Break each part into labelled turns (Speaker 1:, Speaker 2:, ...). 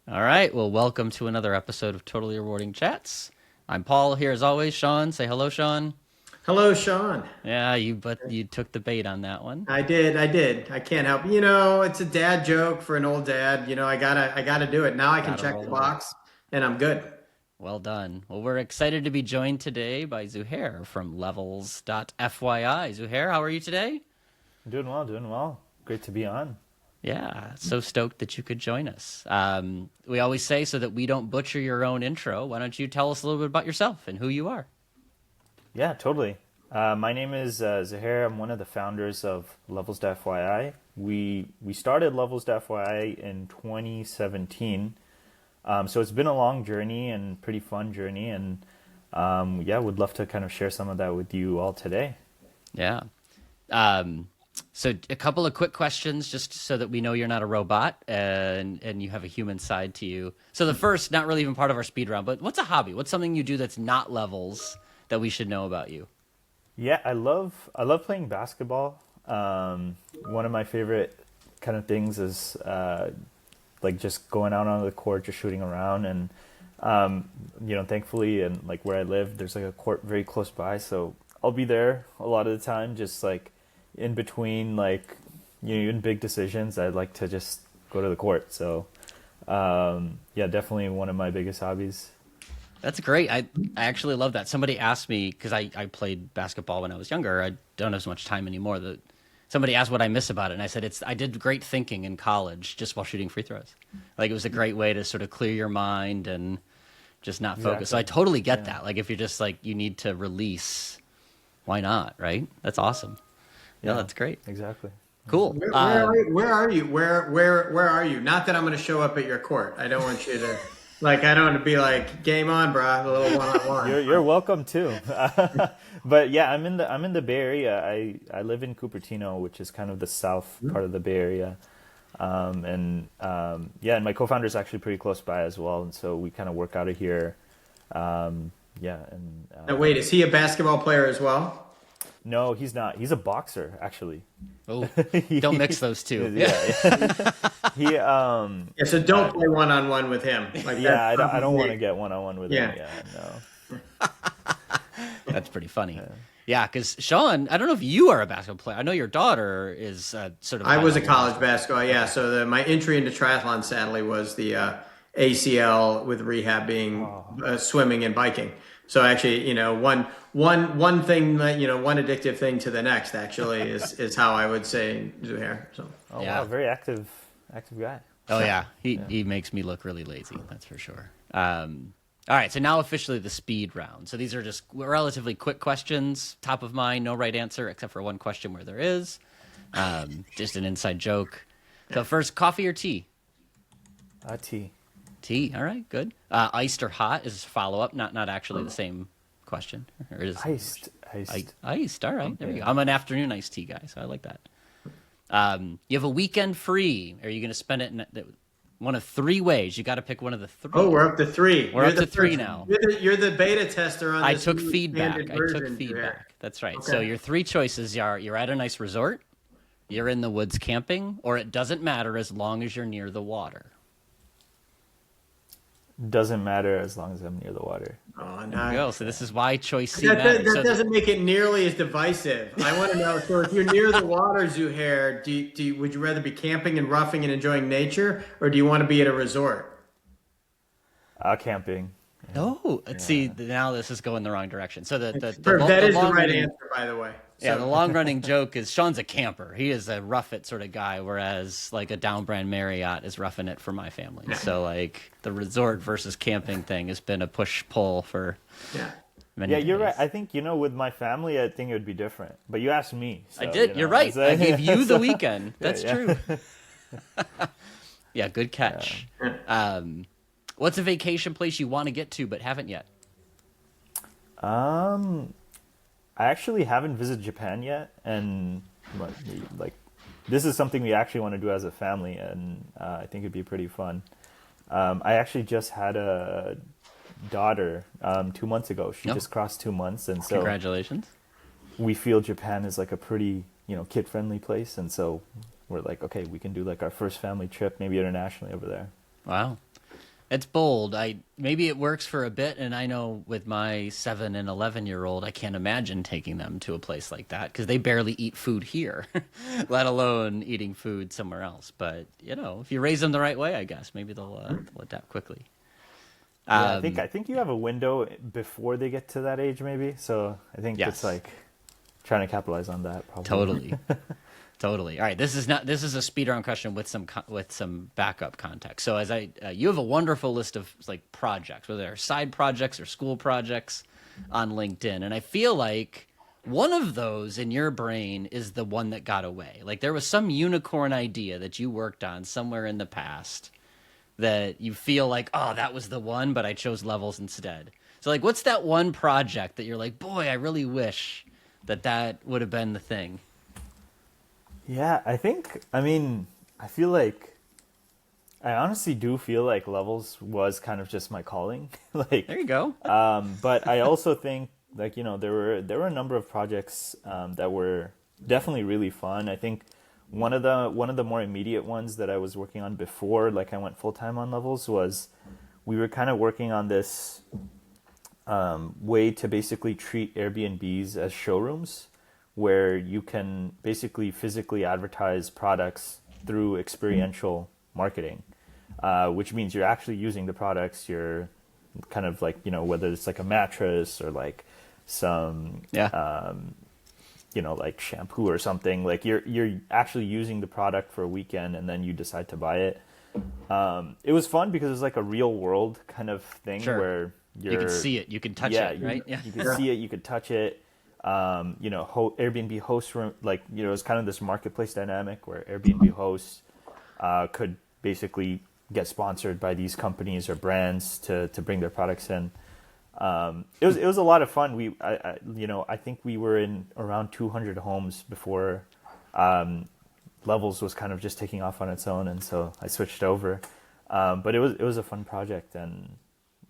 Speaker 1: All right. Well, welcome to another episode of Totally Rewarding Chats. I'm Paul here as always. Sean, say hello, Sean.
Speaker 2: Hello, Sean.
Speaker 1: Yeah, you took the bait on that one.
Speaker 2: I did. I can't help. It's a dad joke for an old dad. I gotta do it. Now I can
Speaker 1: Got to
Speaker 2: check the
Speaker 1: roll with it.
Speaker 2: box and I'm good.
Speaker 1: Well done. Well, we're excited to be joined today by Zuhair from Levels.fyi. Zuhair, how are you today?
Speaker 3: Doing well, doing well. Great to be on.
Speaker 1: Yeah, so stoked that you could join us. We always say so that we don't butcher your own intro. Why don't you tell us a little bit about yourself and who you are?
Speaker 3: Yeah, totally. My name is Zahir. I'm one of the founders of Levels.fyi. We started Levels.fyi in 2017. So it's been a long journey and pretty fun journey. And yeah, would love to kind of share some of that with you all today.
Speaker 1: Yeah. So a couple of quick questions just so that we know you're not a robot and you have a human side to you. So the first, not really even part of our speed round, but what's a hobby? What's something you do that's not levels that we should know about you?
Speaker 3: Yeah, I love playing basketball. One of my favorite kind of things is like just going out on the court, just shooting around, and thankfully, and like where I live, there's like a court very close by, so I'll be there a lot of the time, just like in between, like in big decisions, I'd like to just go to the court. So yeah, definitely one of my biggest hobbies.
Speaker 1: That's great. I actually love that. Somebody asked me, because I played basketball when I was younger. I don't have so much time anymore. Somebody asked what I miss about it, and I said I did great thinking in college just while shooting free throws. Like it was a great way to sort of clear your mind and just not focus. So I
Speaker 3: Exactly.
Speaker 1: totally get
Speaker 3: Yeah.
Speaker 1: that. Like if you're just like you need to release, why not? Right? That's awesome. Yeah,
Speaker 3: Yeah,
Speaker 1: that's great.
Speaker 3: exactly.
Speaker 1: Cool.
Speaker 2: Where are you? Not that I'm going to show up at your court. I don't want you to I don't want to be like game on, brah. A little one on one.
Speaker 3: You're welcome too. But yeah, I'm in the Bay Area. I live in Cupertino, which is kind of the south part of the Bay Area. Yeah, and my co-founder is actually pretty close by as well, and so we kind of work out of here. Yeah, and
Speaker 2: Now wait, is he a basketball player as well?
Speaker 3: no, he's not. He's a boxer actually.
Speaker 1: Oh, don't mix those two.
Speaker 3: Yeah, he
Speaker 2: Yeah, so don't play one on one with him. Like
Speaker 3: yeah.
Speaker 2: that's
Speaker 3: I don't want
Speaker 2: probably
Speaker 3: to get one on one with him.
Speaker 2: yeah.
Speaker 3: Yeah, no.
Speaker 1: That's pretty funny. Yeah, because Sean, I don't know if you are a basketball player. I know your daughter is sort of
Speaker 2: I
Speaker 1: high
Speaker 2: was a
Speaker 1: level
Speaker 2: college
Speaker 1: basketball.
Speaker 2: basketball, yeah. So my entry into triathlon sadly was the ACL with rehab being swimming and biking. So actually, one thing that one addictive thing to the next actually is how I would say Zuhair. So
Speaker 3: Oh
Speaker 1: Yeah.
Speaker 3: wow, very active guy.
Speaker 1: Oh yeah, he
Speaker 3: Yeah.
Speaker 1: he makes me look really lazy. That's for sure. All right, so now officially the speed round. So these are just relatively quick questions, top of mind, no right answer except for one question where there is. Just an inside joke. So first, coffee or tea?
Speaker 3: Tea.
Speaker 1: Tea. All right, good. Iced or hot is follow up, not actually the same question. Or is
Speaker 3: Iced.
Speaker 1: iced? All right, there we
Speaker 3: Okay.
Speaker 1: go. I'm an afternoon iced tea guy, so I like that. You have a weekend free. Are you going to spend it in one of three ways? You got to pick one of the
Speaker 2: oh,
Speaker 1: three.
Speaker 2: we're up to three.
Speaker 1: We're up to three now.
Speaker 2: You're the beta tester on
Speaker 1: I
Speaker 2: this
Speaker 1: took
Speaker 2: new
Speaker 1: feedback.
Speaker 2: expanded
Speaker 1: I took
Speaker 2: version, Zuhair.
Speaker 1: feedback. That's right. So
Speaker 2: Okay.
Speaker 1: your three choices are you're at a nice resort, you're in the woods camping, or it doesn't matter as long as you're near the water.
Speaker 3: Doesn't matter as long as I'm near the water.
Speaker 2: Oh,
Speaker 1: There you
Speaker 2: no.
Speaker 1: go. So this is why choice C
Speaker 2: That,
Speaker 1: matters.
Speaker 2: that
Speaker 1: So
Speaker 2: doesn't make it nearly as divisive. I want to know. So, if you're near the water, Zuhair, would you rather be camping and roughing and enjoying nature, or do you want to be at a resort?
Speaker 3: Camping.
Speaker 1: no, let's see. Now this is going the wrong direction. So
Speaker 2: That
Speaker 1: the
Speaker 2: is the
Speaker 1: long
Speaker 2: right
Speaker 1: running
Speaker 2: answer, by the way.
Speaker 1: yeah, the
Speaker 2: So,
Speaker 1: long running joke is Sean's a camper. He is a rough it sort of guy, whereas like a down brand Marriott is roughing it for my family. So like the resort versus camping thing has been a push pull for
Speaker 2: yeah.
Speaker 1: many
Speaker 3: Yeah, you're
Speaker 1: days.
Speaker 3: right. I think with my family, I think it would be different. But you asked me, so
Speaker 1: I did.
Speaker 3: you
Speaker 1: You're
Speaker 3: know,
Speaker 1: right.
Speaker 3: it's
Speaker 1: I
Speaker 3: like-
Speaker 1: gave you the weekend. That's
Speaker 3: yeah.
Speaker 1: true. Yeah, good catch. What's a vacation place you want to get to but haven't yet?
Speaker 3: I actually haven't visited Japan yet, and but, like this is something we actually want to do as a family, and I think it'd be pretty fun. I actually just had a daughter 2 months ago. She
Speaker 1: No.
Speaker 3: just crossed 2 months, and so
Speaker 1: Congratulations.
Speaker 3: we feel Japan is like a pretty kid friendly place, and so we're like, okay, we can do like our first family trip, maybe internationally over there.
Speaker 1: Wow. It's bold. Maybe it works for a bit, and I know with my 7 and 11-year-old, I can't imagine taking them to a place like that because they barely eat food here, let alone eating food somewhere else. But if you raise them the right way, I guess maybe they'll adapt quickly.
Speaker 3: Yeah, I think you have a window before they get to that age, maybe. So I think
Speaker 1: Yes.
Speaker 3: it's like trying to capitalize on that. Probably.
Speaker 1: Totally. Totally. All right. This is a speedrun question with some backup context. So you have a wonderful list of like projects, whether they're side projects or school projects on LinkedIn. And I feel like one of those in your brain is the one that got away. Like there was some unicorn idea that you worked on somewhere in the past that you feel like, oh, that was the one, but I chose levels instead. So like, what's that one project that you're like, boy, I really wish that would have been the thing?
Speaker 3: Yeah, I feel like I honestly do feel like levels was kind of just my calling. Like
Speaker 1: There you go.
Speaker 3: but I also think like, there were a number of projects that were definitely really fun. I think one of the more immediate ones that I was working on before like I went full time on levels was we were kind of working on this way to basically treat Airbnbs as showrooms, where you can basically physically advertise products through experiential marketing, which means you're actually using the products. You're kind of like, whether it's like a mattress or like some, like shampoo or something, like you're actually using the product for a weekend and then you decide to buy it. It was fun because it was like a real world kind of thing.
Speaker 1: Sure.
Speaker 3: Where
Speaker 1: you can see it, you can touch it, right?
Speaker 3: You can see it, you could touch it. Airbnb host room, like, it's kind of this marketplace dynamic where Airbnb hosts could basically get sponsored by these companies or brands to bring their products in. It was a lot of fun. I think we were in around 200 homes before Levels was kind of just taking off on its own, and so I switched over. But it was a fun project and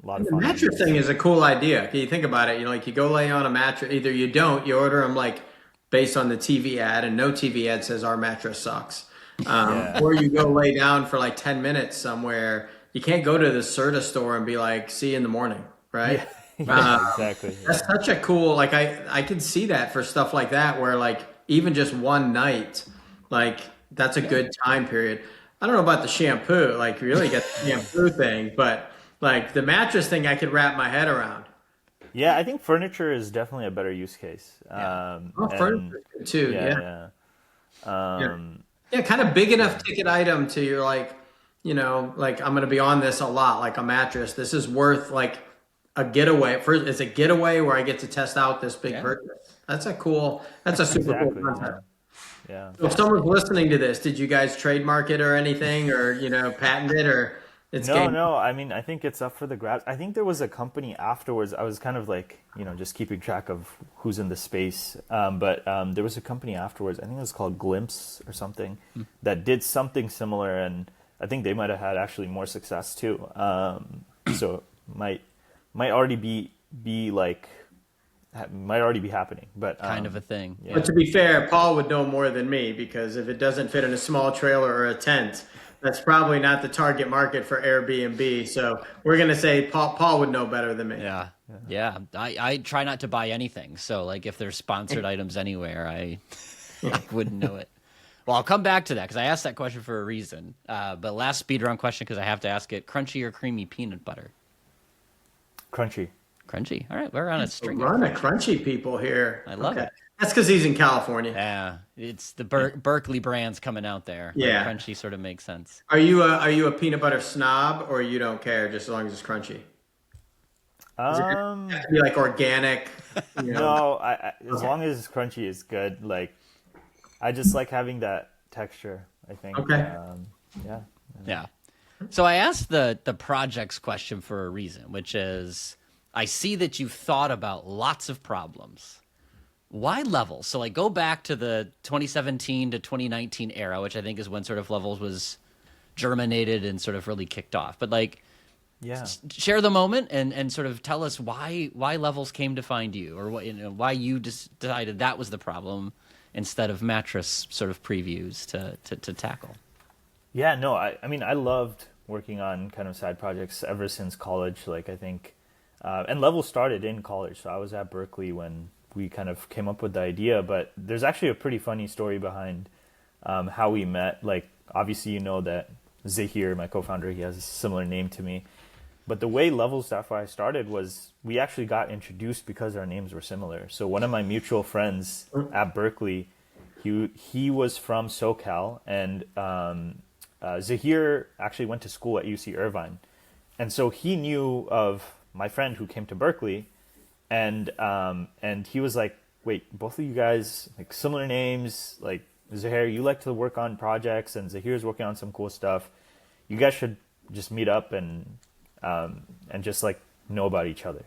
Speaker 3: a lot of fun.
Speaker 2: The mattress thing is a cool idea. Can you think about it? You go lay on a mattress. Either you order them like based on the TV ad, and no TV ad says our mattress sucks. Or you go lay down for like 10 minutes somewhere. You can't go to the Serta store and be like, see you in the morning, right?
Speaker 3: Yeah, exactly.
Speaker 2: That's such a cool, like I can see that for stuff like that where like even just one night, like that's a good time period. I don't know about the shampoo, like really get the shampoo thing, but like the mattress thing I could wrap my head around.
Speaker 3: Yeah, I think furniture is definitely a better use case.
Speaker 2: Furniture too,
Speaker 3: Yeah.
Speaker 2: Yeah, kind of big enough ticket item to you're like, like I'm going to be on this a lot, like a mattress. This is worth like a getaway. First, it's a getaway where I get to test out this big purchase. That's a super cool concept.
Speaker 3: Yeah.
Speaker 2: So if someone's listening to this, did you guys trademark it or anything, or patent it, or it's
Speaker 3: No. I mean, I think it's up for the grabs. I think there was a company afterwards. I was kind of like, just keeping track of who's in the space. But there was a company afterwards. I think it was called Glimpse or something that did something similar, and I think they might have had actually more success too. So might already be like. Might already be happening, but
Speaker 1: kind of a thing.
Speaker 3: Yeah.
Speaker 2: But to be fair, Paul would know more than me, because if it doesn't fit in a small trailer or a tent, that's probably not the target market for Airbnb. So we're going to say Paul would know better than me.
Speaker 1: Yeah. I try not to buy anything. So like if there's sponsored items anywhere, I wouldn't know it. Well, I'll come back to that because I asked that question for a reason. But last speedrun question, because I have to ask it: crunchy or creamy peanut butter?
Speaker 3: Crunchy.
Speaker 1: Crunchy. All right, we're on a string.
Speaker 2: We're on the crunchy people here.
Speaker 1: I love it.
Speaker 2: That's because he's in California.
Speaker 1: Yeah, it's the Berkeley brands coming out there.
Speaker 2: Yeah.
Speaker 1: Like, crunchy sort of makes sense.
Speaker 2: Are you a peanut butter snob, or you don't care just as long as it's crunchy? Does it have to be like organic?
Speaker 3: No, I as long as it's crunchy is good. Like, I just like having that texture, I think.
Speaker 2: Okay.
Speaker 1: Yeah. So I asked the projects question for a reason, which is I see that you've thought about lots of problems. Why Levels? So like go back to the 2017 to 2019 era, which I think is when sort of Levels was germinated and sort of really kicked off. But like, share the moment and sort of tell us why Levels came to find you, or what, why you decided that was the problem instead of mattress sort of previews to tackle.
Speaker 3: Yeah, no, I mean, I loved working on kind of side projects ever since college. Like I think, and Level started in college. So I was at Berkeley when we kind of came up with the idea. But there's actually a pretty funny story behind how we met. Like obviously, you know that Zahir, my co-founder, he has a similar name to me. But the way Levels.fi started was we actually got introduced because our names were similar. So one of my mutual friends at Berkeley, he was from SoCal, and Zahir actually went to school at UC Irvine. And so he knew of my friend who came to Berkeley, and he was like, wait, both of you guys, like similar names, like Zahir, you like to work on projects, and Zahir's working on some cool stuff. You guys should just meet up and just like know about each other.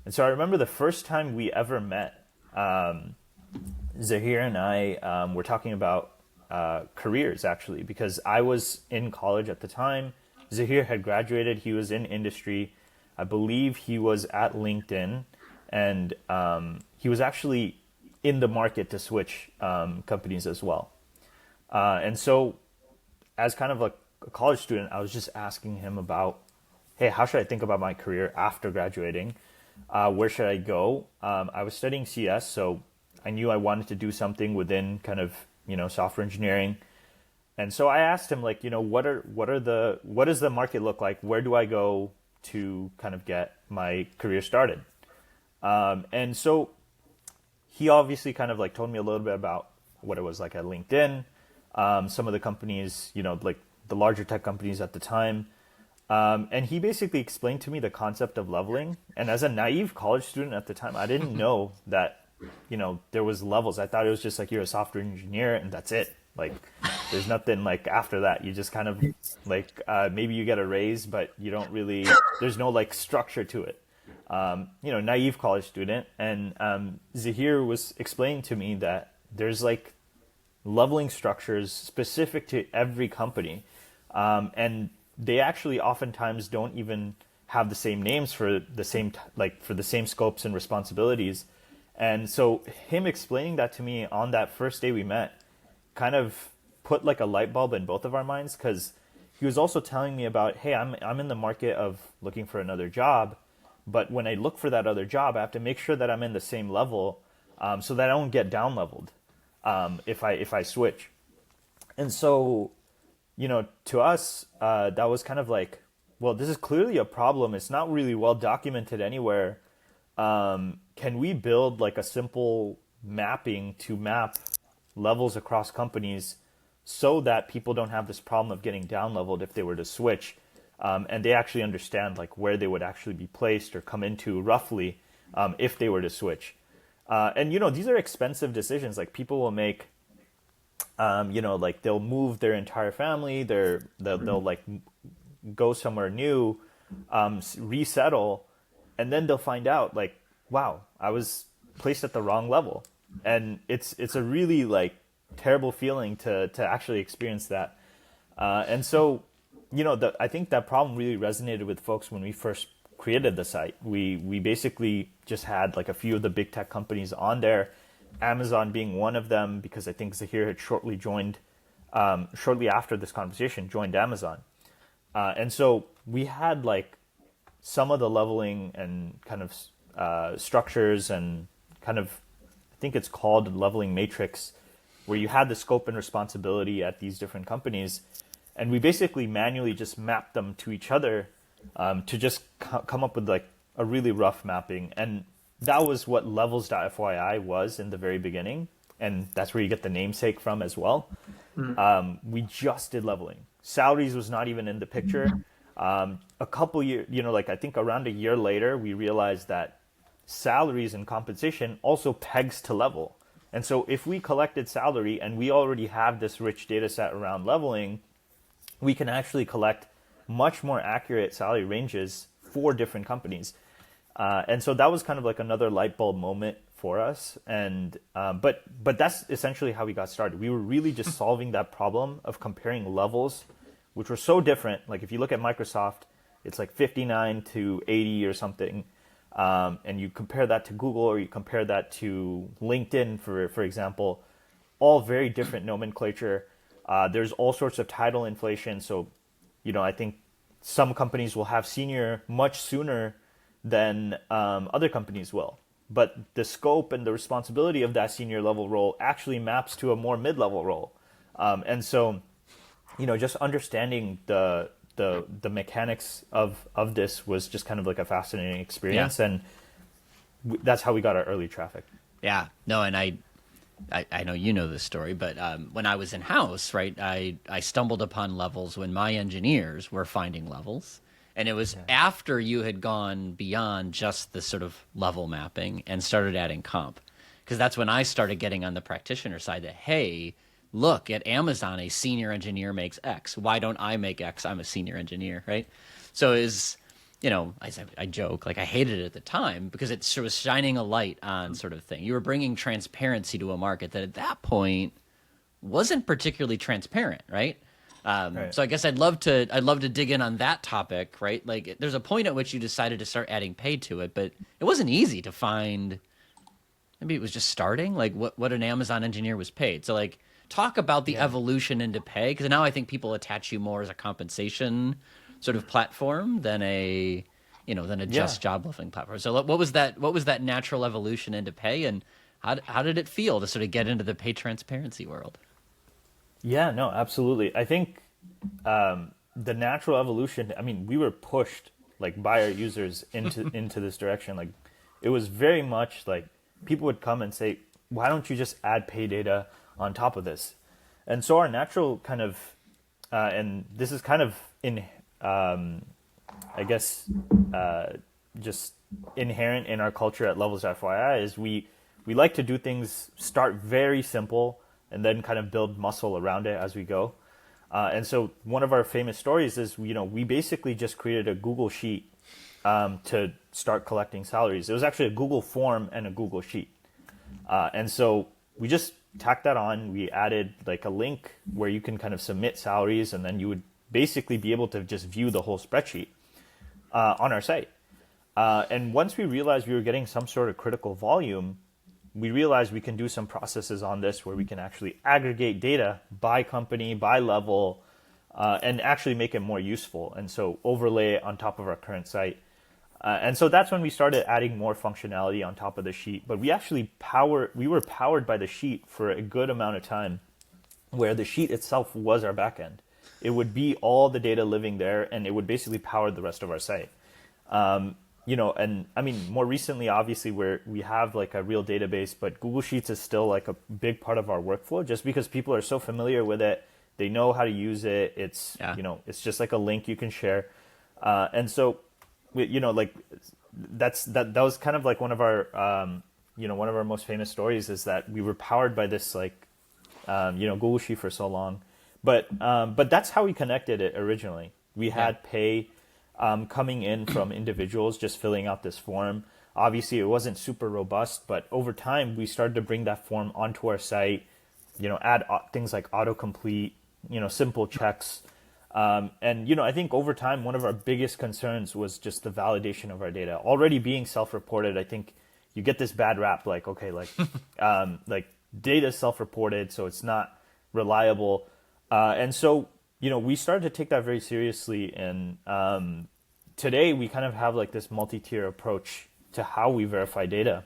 Speaker 3: And so I remember the first time we ever met, Zahir and I were talking about careers actually, because I was in college at the time. Zahir had graduated. He was in industry. I believe he was at LinkedIn, and he was actually in the market to switch companies as well. And so as kind of like a college student, I was just asking him about, hey, how should I think about my career after graduating? Where should I go? I was studying CS, so I knew I wanted to do something within kind of, software engineering. And so I asked him, like, what does the market look like? Where do I go to kind of get my career started? And so he obviously kind of like told me a little bit about what it was like at LinkedIn, some of the companies, like the larger tech companies at the time. And he basically explained to me the concept of leveling. And as a naive college student at the time, I didn't know that, there was levels. I thought it was just like you're a software engineer and that's it. Like there's nothing like after that. You just kind of like maybe you get a raise, but you don't really, there's no like structure to it. Naive college student. And Zahir was explaining to me that there's like leveling structures specific to every company. And they actually oftentimes don't even have the same names for the same scopes and responsibilities. And so him explaining that to me on that first day we met kind of put like a light bulb in both of our minds, because he was also telling me about, hey, I'm in the market of looking for another job, but when I look for that other job, I have to make sure that I'm in the same level, so that I don't get down leveled if I switch. And so, to us, that was kind of like, well, this is clearly a problem. It's not really well documented anywhere. Can we build like a simple mapping to map levels across companies so that people don't have this problem of getting down leveled if they were to switch, and they actually understand like where they would actually be placed or come into roughly if they were to switch. And these are expensive decisions. Like people will make, like they'll move their entire family, they'll like go somewhere new, resettle, and then they'll find out like, wow, I was placed at the wrong level. And it's a really like terrible feeling to actually experience that. And so, I think that problem really resonated with folks when we first created the site. We basically just had like a few of the big tech companies on there, Amazon being one of them, because I think Zahir had shortly after this conversation, joined Amazon. And so we had like some of the leveling and kind of structures and kind of, I think it's called leveling matrix, where you had the scope and responsibility at these different companies. And we basically manually just mapped them to each other to just come up with like a really rough mapping. And that was what levels.fyi was in the very beginning. And that's where you get the namesake from as well. We just did leveling. Salaries was not even in the picture. A couple years, I think around a year later, we realized that salaries and compensation also pegs to level. And so if we collected salary and we already have this rich data set around leveling, we can actually collect much more accurate salary ranges for different companies. And so that was kind of like another light bulb moment for us. And but that's essentially how we got started. We were really just solving that problem of comparing levels, which were so different. Like if you look at Microsoft, it's like 59 to 80 or something. And you compare that to Google, or you compare that to LinkedIn, for example, all very different nomenclature. There's all sorts of title inflation. So I think some companies will have senior much sooner than other companies will. But the scope and the responsibility of that senior level role actually maps to a more mid-level role. And so, just understanding the mechanics of this was just kind of like a fascinating experience.
Speaker 1: Yeah.
Speaker 3: And that's how we got our early traffic.
Speaker 1: Yeah, no, and I know you know this story, but when I was in house, right, I stumbled upon levels when my engineers were finding levels. And it was after you had gone beyond just the sort of level mapping and started adding comp. Because that's when I started getting on the practitioner side that, hey, look, at Amazon, a senior engineer makes X. Why don't I make X? I'm a senior engineer, right? So is, I joke, like I hated it at the time because it sort of was shining a light on sort of thing. You were bringing transparency to a market that at that point wasn't particularly transparent, right?
Speaker 3: Right.
Speaker 1: So I guess I'd love to dig in on that topic, right? Like, there's a point at which you decided to start adding pay to it, but it wasn't easy to find. Maybe it was just starting, like what an Amazon engineer was paid. So like, talk about the evolution into pay, because now I think people attach you more as a compensation sort of platform than a just job lifting platform. So what was that natural evolution into pay, and how did it feel to sort of get into the pay transparency world?
Speaker 3: Yeah, no, absolutely. I think the natural evolution, I mean, we were pushed like by our users into this direction. Like, it was very much like people would come and say, why don't you just add pay data on top of this? And so our natural kind of, and this is kind of I guess, just inherent in our culture at Levels FYI, is we like to do things, start very simple, and then kind of build muscle around it as we go. And so one of our famous stories is, we basically just created a Google Sheet to start collecting salaries. It was actually a Google form and a Google Sheet. And so we just tacked that on. We added like a link where you can kind of submit salaries, and then you would basically be able to just view the whole spreadsheet on our site. And once we realized we were getting some sort of critical volume, we realized we can do some processes on this where we can actually aggregate data by company, by level, and actually make it more useful. And so overlay it on top of our current site. And so that's when we started adding more functionality on top of the sheet. But we were powered by the sheet for a good amount of time, where the sheet itself was our backend. It would be all the data living there, and it would basically power the rest of our site. And I mean, more recently, obviously, we have like a real database, but Google Sheets is still like a big part of our workflow, just because people are so familiar with it. They know how to use it. It's, it's just like a link you can share. And so, like that was kind of like one of our most famous stories, is that we were powered by this like, Google Sheet for so long. But that's how we connected it originally. We had pay coming in from individuals just filling out this form. Obviously, it wasn't super robust, but over time, we started to bring that form onto our site, add things like autocomplete, simple checks. I think over time, one of our biggest concerns was just the validation of our data. Already being self-reported, I think you get this bad rap, like, okay, like, like data is self-reported, so it's not reliable. And so, we started to take that very seriously. And today we kind of have like this multi-tier approach to how we verify data.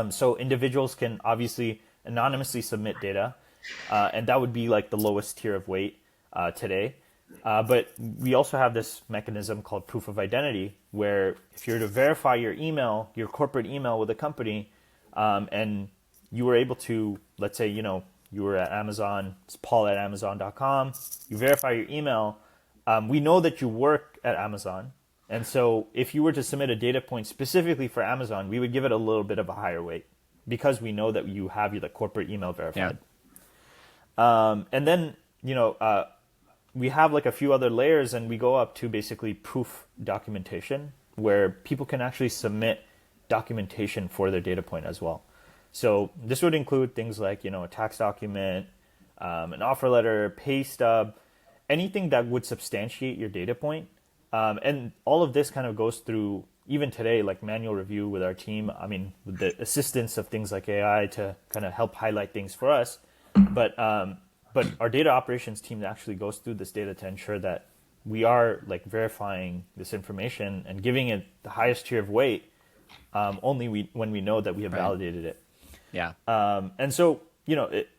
Speaker 3: So individuals can obviously anonymously submit data, and that would be like the lowest tier of weight today. But we also have this mechanism called proof of identity, where if you're to verify your email, your corporate email with a company, and you were able to, let's say, you were at Amazon, it's paul@amazon.com, you verify your email, we know that you work at Amazon. And so if you were to submit a data point specifically for Amazon, we would give it a little bit of a higher weight, because we know that you have the corporate email verified. Yeah. And then, we have like a few other layers, and we go up to basically proof documentation, where people can actually submit documentation for their data point as well. So this would include things like, a tax document, an offer letter, pay stub, anything that would substantiate your data point. And all of this kind of goes through, even today, like manual review with our team. I mean, with the assistance of things like AI to kind of help highlight things for us. But our data operations team actually goes through this data to ensure that we are like verifying this information and giving it the highest tier of weight only when we know that we have validated it.
Speaker 1: Yeah.
Speaker 3: And so,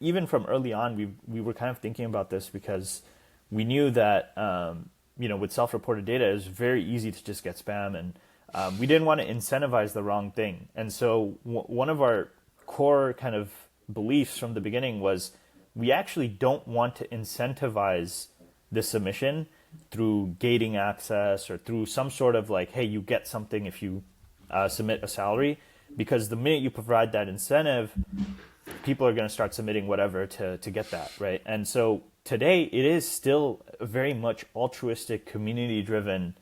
Speaker 3: even from early on, we were kind of thinking about this because we knew that, with self-reported data, it was very easy to just get spam, and we didn't want to incentivize the wrong thing. And so one of our core kind of beliefs from the beginning was we actually don't want to incentivize the submission through gating access or through some sort of like, hey, you get something if you submit a salary, because the minute you provide that incentive, people are going to start submitting whatever to get that, right? And so today it is still a very much altruistic, community-driven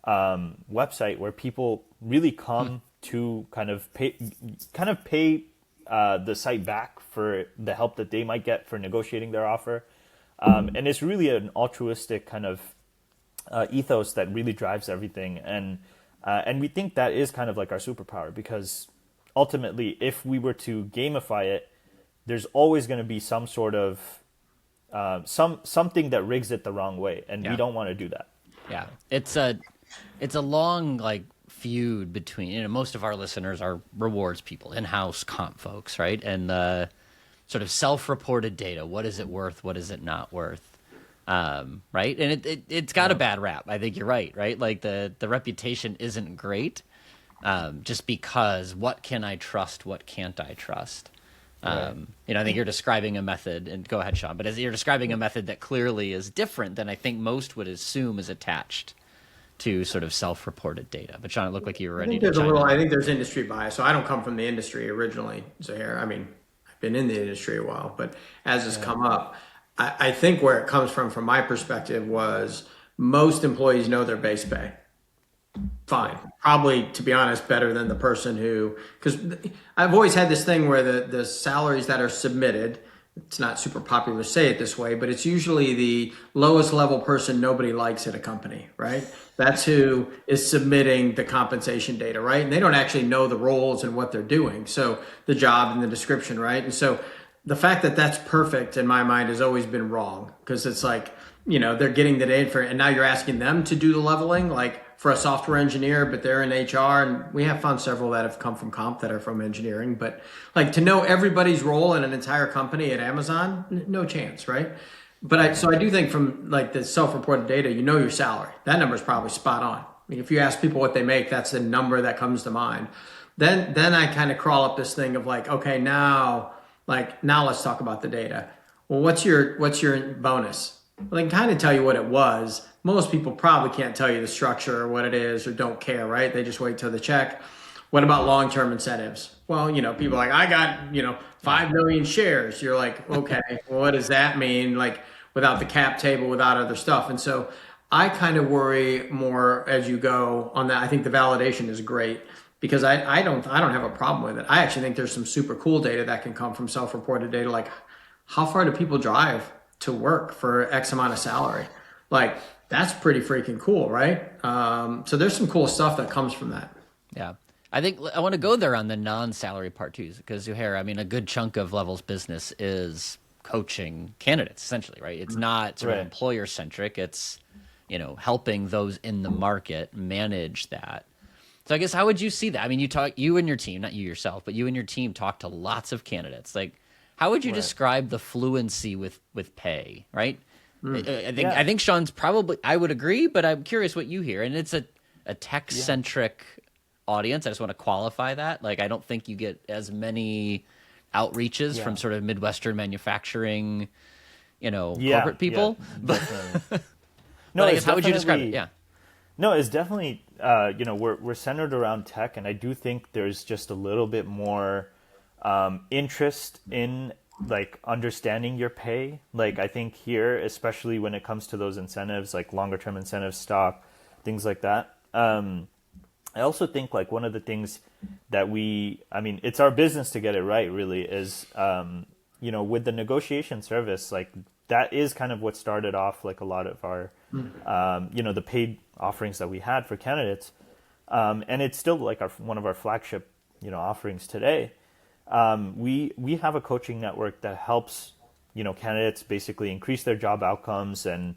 Speaker 3: website where people really come to kind of pay the site back for the help that they might get for negotiating their offer. And it's really an altruistic kind of ethos that really drives everything. And we think that is kind of like our superpower, because ultimately, if we were to gamify it, there's always going to be some sort of something that rigs it the wrong way, and we don't want to do that.
Speaker 1: Yeah, it's a long like feud between, most of our listeners are rewards people, in-house comp folks, right? And the sort of self-reported data, what is it worth, what is it not worth, right? And it's got a bad rap. I think you're right? Like the reputation isn't great, just because what can I trust, what can't I trust? I think you're describing a method, and go ahead, Sean, but as you're describing a method that clearly is different than I think most would assume is attached to sort of self-reported data. But Sean, it looked like you were ready to chime in.
Speaker 2: I think there's industry bias. So I don't come from the industry originally, Zahir. I mean, I've been in the industry a while, but as it's come up, I think where it comes from my perspective, was most employees know their base pay. Fine. Probably, to be honest, better than the person who, because I've always had this thing where the salaries that are submitted, it's not super popular to say it this way, but it's usually the lowest level person nobody likes at a company, right? That's who is submitting the compensation data, right? And they don't actually know the roles and what they're doing. So the job and the description, right? And so the fact that that's perfect in my mind has always been wrong, because it's like, they're getting the data for it, and now you're asking them to do the leveling, like for a software engineer, but they're in HR, and we have found several that have come from comp that are from engineering, but like to know everybody's role in an entire company at Amazon, no chance, right? But I do think from like the self-reported data, your salary. That number is probably spot on. I mean, if you ask people what they make, that's the number that comes to mind. Then I kind of crawl up this thing of like, okay, now let's talk about the data. Well, what's your bonus? Well, they can kind of tell you what it was. Most people probably can't tell you the structure or what it is, or don't care, right? They just wait till the check. What about long-term incentives? Well, people are like, I got, 5 million shares. You're like, okay, well, what does that mean? Like without the cap table, without other stuff. And so I kind of worry more as you go on that. I think the validation is great, because I don't have a problem with it. I actually think there's some super cool data that can come from self-reported data. Like, how far do people drive to work for X amount of salary? Like, that's pretty freaking cool, right? So there's some cool stuff that comes from that.
Speaker 1: Yeah. I think I want to go there on the non-salary part too, because Zuhair, I mean, a good chunk of Level's business is coaching candidates, essentially, right? It's not sort of employer-centric. It's, helping those in the market manage that. So I guess, how would you see that? I mean, you and your team, not you yourself, but you and your team talk to lots of candidates. Like, how would you describe the fluency with pay, right? I think Sean's probably, I would agree, but I'm curious what you hear. And it's a tech-centric audience. I just want to qualify that. Like, I don't think you get as many outreaches from sort of Midwestern manufacturing, corporate people. But
Speaker 3: no,
Speaker 1: I guess, how would you describe it? Yeah.
Speaker 3: No, it's definitely, we're centered around tech, and I do think there's just a little bit more interest in like understanding your pay. Like, I think here, especially when it comes to those incentives, like longer term incentives, stock, things like that. I also think like one of the things that it's our business to get it right, really, is, with the negotiation service, like that is kind of what started off like a lot of our, the paid offerings that we had for candidates. And it's still like one of our flagship, offerings today. We have a coaching network that helps, candidates basically increase their job outcomes and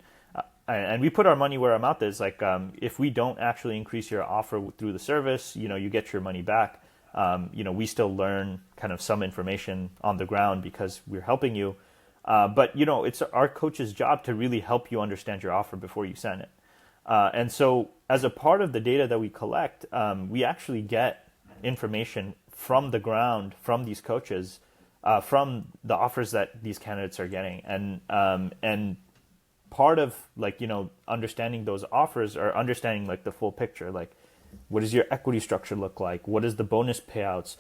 Speaker 3: and we put our money where our mouth is. Like, if we don't actually increase your offer through the service, you get your money back. We still learn kind of some information on the ground because we're helping you. But it's our coach's job to really help you understand your offer before you send it. And so as a part of the data that we collect, we actually get information from the ground, from these coaches, from the offers that these candidates are getting. And part of understanding those offers or understanding the full picture, like what does your equity structure look like? What is the bonus payouts?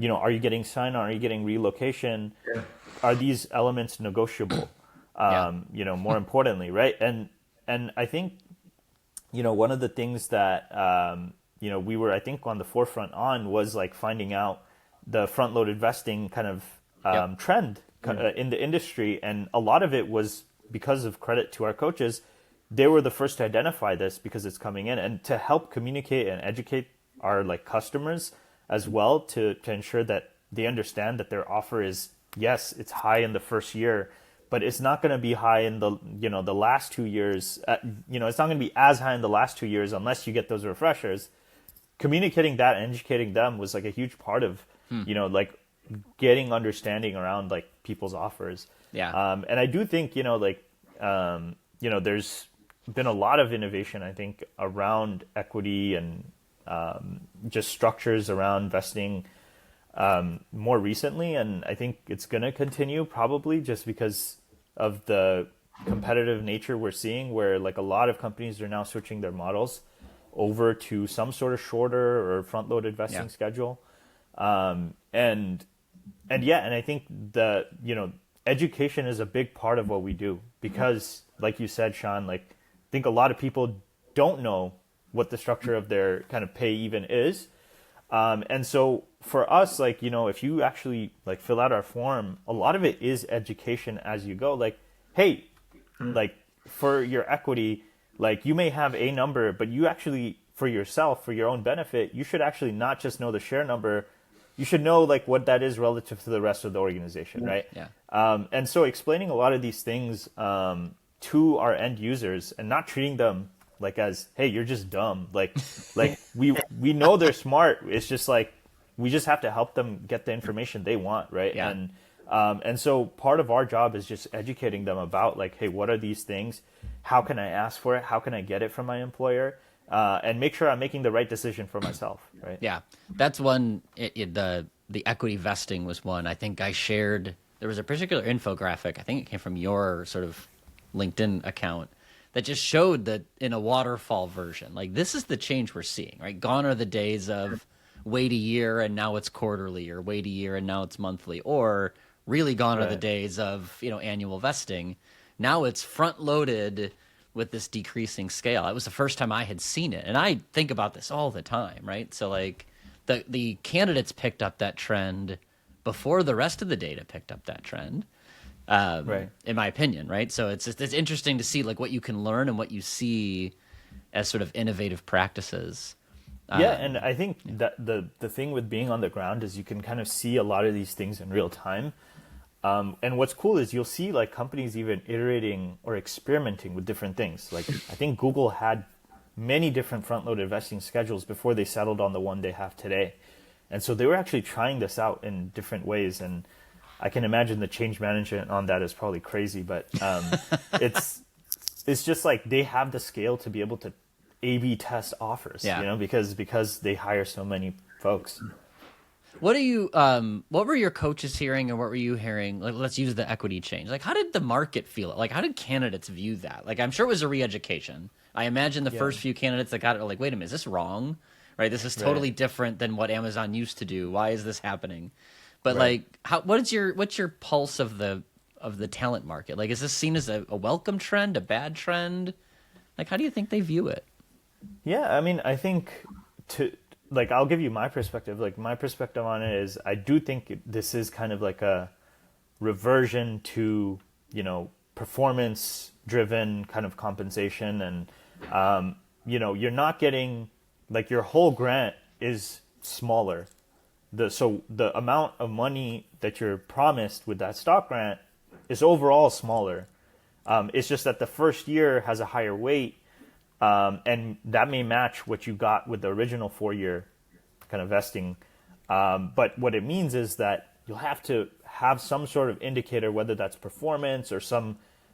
Speaker 3: Are you getting sign on? Are you getting relocation?
Speaker 2: Yeah.
Speaker 3: Are these elements negotiable? More importantly, right? And I think, one of the things that, we were, I think, on the forefront on was finding out the front-loaded vesting kind of trend in the industry. And a lot of it was because of credit to our coaches. They were the first to identify this because it's coming in, and to help communicate and educate our customers as well to ensure that they understand that their offer is, yes, it's high in the first year, but it's not going to be high in the the last 2 years. It's not going to be as high in the last 2 years unless you get those refreshers. Communicating that and educating them was a huge part of getting understanding around people's offers.
Speaker 1: Yeah.
Speaker 3: And I do think there's been a lot of innovation, I think, around equity and just structures around vesting more recently, and I think it's going to continue probably just because of the competitive nature we're seeing, where a lot of companies are now switching their models over to some sort of shorter or front-loaded vesting schedule, and I think the education is a big part of what we do because, like you said, Sean, I think a lot of people don't know what the structure of their kind of pay even is. And so for us, if you actually fill out our form, a lot of it is education as you go. Hey, for your equity, you may have a number, but you actually, for yourself, for your own benefit, you should actually not just know the share number. You should know what that is relative to the rest of the organization, right?
Speaker 1: Yeah.
Speaker 3: And so explaining a lot of these things to our end users and not treating them as, hey, you're just dumb. We know they're smart. It's just we just have to help them get the information they want, right?
Speaker 1: Yeah.
Speaker 3: And so part of our job is just educating them about hey, what are these things? How can I ask for it? How can I get it from my employer? And make sure I'm making the right decision for myself, right?
Speaker 1: Yeah, that's one. The equity vesting was one. I think I shared. There was a particular infographic. I think it came from your sort of LinkedIn account that just showed that in a waterfall version, this is the change we're seeing, right? Gone are the days of wait a year and now it's quarterly, or wait a year and now it's monthly, or really gone are the days of annual vesting. Now it's front loaded with this decreasing scale. It was the first time I had seen it, and I think about this all the time, right? So the candidates picked up that trend before the rest of the data picked up that trend. In my opinion, right? So it's interesting to see what you can learn and what you see as sort of innovative practices.
Speaker 3: And I think that the thing with being on the ground is you can kind of see a lot of these things in real time. And what's cool is you'll see companies even iterating or experimenting with different things. I think Google had many different front-loaded vesting schedules before they settled on the one they have today. And so they were actually trying this out in different ways, and I can imagine the change management on that is probably crazy, but it's just they have the scale to be able to A/B test offers, because they hire so many folks.
Speaker 1: What were your coaches hearing, and what were you hearing? Let's use the equity change. How did the market feel it? How did candidates view that? I'm sure it was a re-education. I imagine the first few candidates that got it are wait a minute, is this wrong? Right? This is totally different than what Amazon used to do. Why is this happening? But what's your pulse of the talent market? Is this seen as a welcome trend, a bad trend? How do you think they view it?
Speaker 3: Yeah, I mean, I think I'll give you my perspective. My perspective on it is I do think this is kind of a reversion to, performance driven kind of compensation. And, you're not getting your whole grant is smaller. So the amount of money that you're promised with that stock grant is overall smaller. It's just that the first year has a higher weight, and that may match what you got with the original 4-year kind of vesting. But what it means is that you'll have to have some sort of indicator, whether that's performance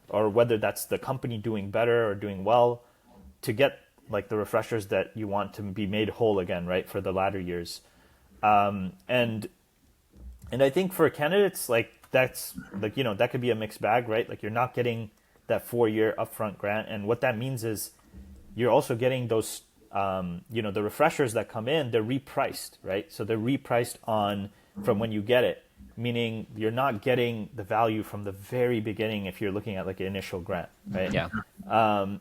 Speaker 3: or whether that's the company doing better or doing well, to get like the refreshers that you want to be made whole again, right, for the latter years. And I think for candidates, like that's like, that could be a mixed bag, right? Like you're not getting that 4-year upfront grant. And what that means is you're also getting those, the refreshers that come in, they're repriced, right? So they're repriced from when you get it, meaning you're not getting the value from the very beginning if you're looking at like an initial grant, right?
Speaker 1: Yeah.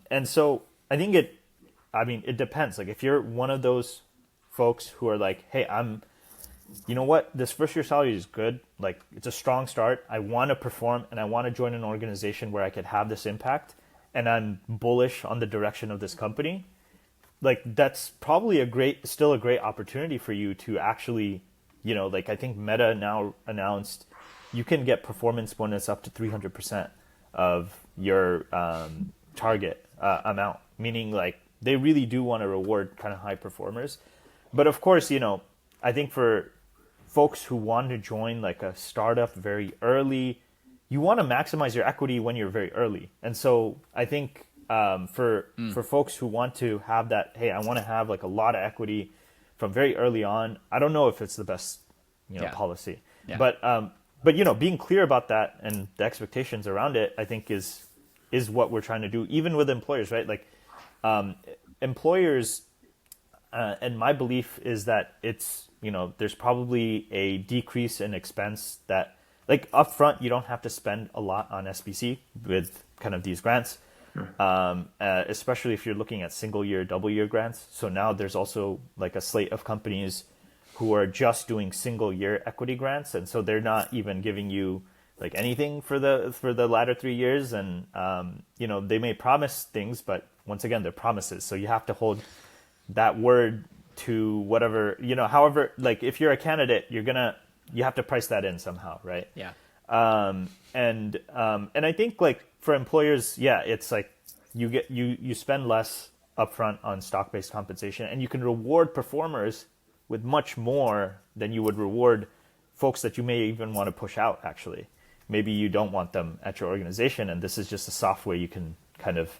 Speaker 3: And so I think it depends. Like if you're one of those folks who are like, hey, you know what, this first year salary is good. Like it's a strong start. I want to perform and I want to join an organization where I could have this impact. And I'm bullish on the direction of this company. Like that's probably still a great opportunity for you to actually, like I think Meta now announced you can get performance bonus up to 300% of your target amount, meaning like they really do want to reward kind of high performers. But of course, I think for folks who want to join like a startup very early, you want to maximize your equity when you're very early. And so I think for folks who want to have that, hey, I want to have like a lot of equity from very early on, I don't know if it's the best policy. Yeah. But being clear about that and the expectations around it, I think is what we're trying to do, even with employers, right? Like employers, and my belief is that it's, there's probably a decrease in expense that, like upfront, you don't have to spend a lot on SBC with kind of these grants, especially if you're looking at single year, double year grants. So now there's also like a slate of companies who are just doing single year equity grants, and so they're not even giving you like anything for the latter 3 years. And they may promise things, but once again, they're promises. So you have to hold that word to whatever, however, like if you're a candidate, you have to price that in somehow, right?
Speaker 1: Yeah.
Speaker 3: And I think like for employers, yeah, it's like you spend less upfront on stock-based compensation, and you can reward performers with much more than you would reward folks that you may even want to push out. Actually, maybe you don't want them at your organization, and this is just a soft way you can kind of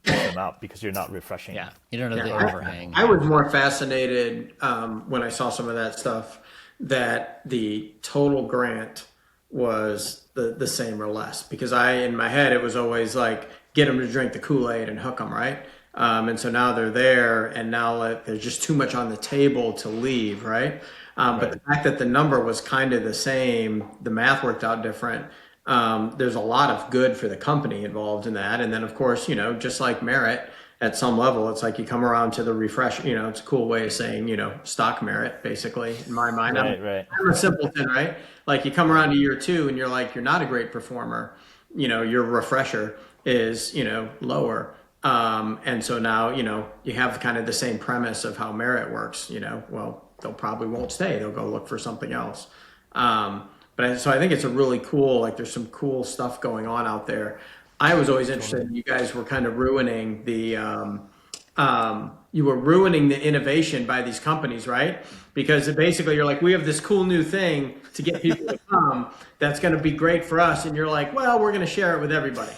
Speaker 3: push them out because you're not refreshing.
Speaker 1: Yeah, you don't know the overhang.
Speaker 2: I was more fascinated when I saw some of that stuff, that the total grant was the same or less, because in my head, it was always like, get them to drink the Kool-Aid and hook them, right? And so now they're there, and now there's just too much on the table to leave, right? But the fact that the number was kind of the same, the math worked out different. There's a lot of good for the company involved in that. And then, of course, just like merit, at some level, it's like you come around to the refresh, it's a cool way of saying, stock merit, basically, in my mind. I'm a simpleton, right? Like you come around to year 2 and you're like, you're not a great performer. Your refresher is, lower. And so now, you have kind of the same premise of how merit works, well, they'll probably won't stay. They'll go look for something else. So I think it's a really cool, like there's some cool stuff going on out there. I was always interested. You guys were kind of ruining the innovation by these companies, right? Because basically you're like, we have this cool new thing to get people to come that's going to be great for us. And you're like, well, we're going to share it with everybody.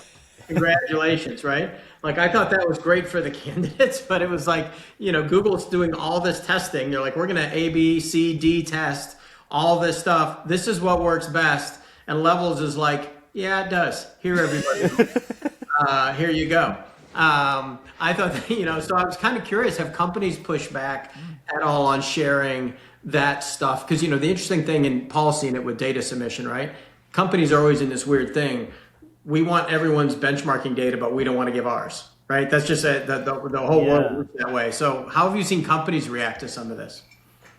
Speaker 2: Congratulations, right? Like I thought that was great for the candidates, but it was like, Google's doing all this testing. They're like, we're going to A, B, C, D test all this stuff. This is what works best. And Levels is like, yeah, it does. Here, everybody. Here you go. I thought, so I was kind of curious, have companies pushed back at all on sharing that stuff? Because, the interesting thing, and Paul's seen it with data submission, right? Companies are always in this weird thing. We want everyone's benchmarking data, but we don't want to give ours, right? That's just the whole world works that way. So how have you seen companies react to some of this?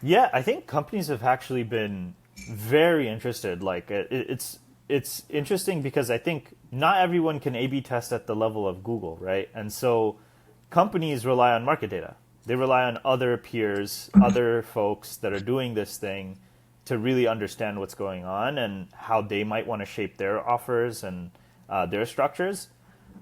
Speaker 3: Yeah, I think companies have actually been very interested. Like it's interesting because I think not everyone can A/B test at the level of Google, right? And so companies rely on market data. They rely on other peers, other folks that are doing this thing to really understand what's going on and how they might want to shape their offers and their structures.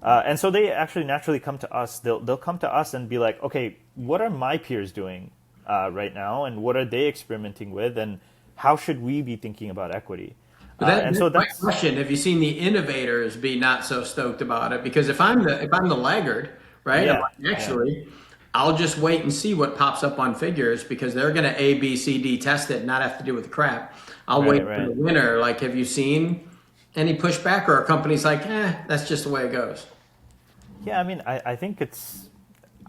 Speaker 3: And so they actually naturally come to us. They'll come to us and be like, okay, what are my peers doing right now, and what are they experimenting with, and how should we be thinking about equity?
Speaker 2: But
Speaker 3: And so
Speaker 2: my
Speaker 3: that's
Speaker 2: question. Have you seen the innovators be not so stoked about it? Because if I'm the laggard, right? I'm
Speaker 3: yeah,
Speaker 2: like,
Speaker 3: yeah,
Speaker 2: actually, I'll just wait and see what pops up on figures because they're going to A, B, C, D test it, and not have to do with the crap. I'll wait
Speaker 3: right,
Speaker 2: for the
Speaker 3: right.
Speaker 2: winner. Like, have you seen any pushback, or are companies like, that's just the way it goes?
Speaker 3: Yeah, I mean, I think